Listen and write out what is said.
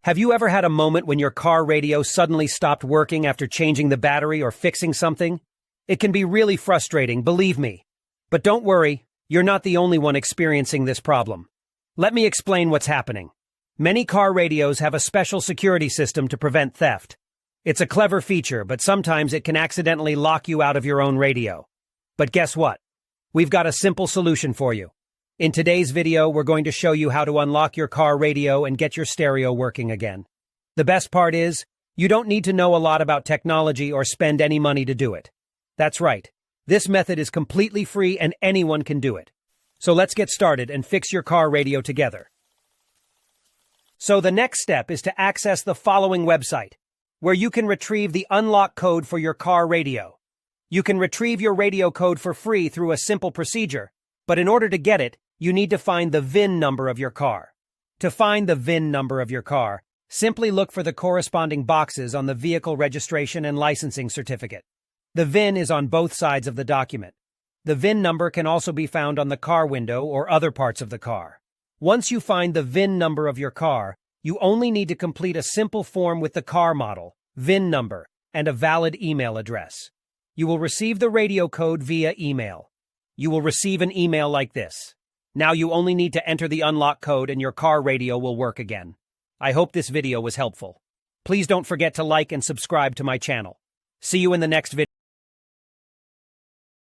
Have you ever had a moment when your car radio suddenly stopped working after changing the battery or fixing something? It can be really frustrating, believe me. But don't worry, you're not the only one experiencing this problem. Let me explain what's happening. Many car radios have a special security system to prevent theft. It's a clever feature, but sometimes it can accidentally lock you out of your own radio. But guess what? We've got a simple solution for you. In today's video, we're going to show you how to unlock your car radio and get your stereo working again. The best part is, you don't need to know a lot about technology or spend any money to do it. That's right. This method is completely free and anyone can do it. So let's get started and fix your car radio together. So the next step is to access the following website, where you can retrieve the unlock code for your car radio. You can retrieve your radio code for free through a simple procedure, but in order to get it, you need to find the VIN number of your car. To find the VIN number of your car, simply look for the corresponding boxes on the vehicle registration and licensing certificate. The VIN is on both sides of the document. The VIN number can also be found on the car window or other parts of the car. Once you find the VIN number of your car, you only need to complete a simple form with the car model, VIN number, and a valid email address. You will receive the radio code via email. You will receive an email like this. Now you only need to enter the unlock code and your car radio will work again. I hope this video was helpful. Please don't forget to like and subscribe to my channel. See you in the next video.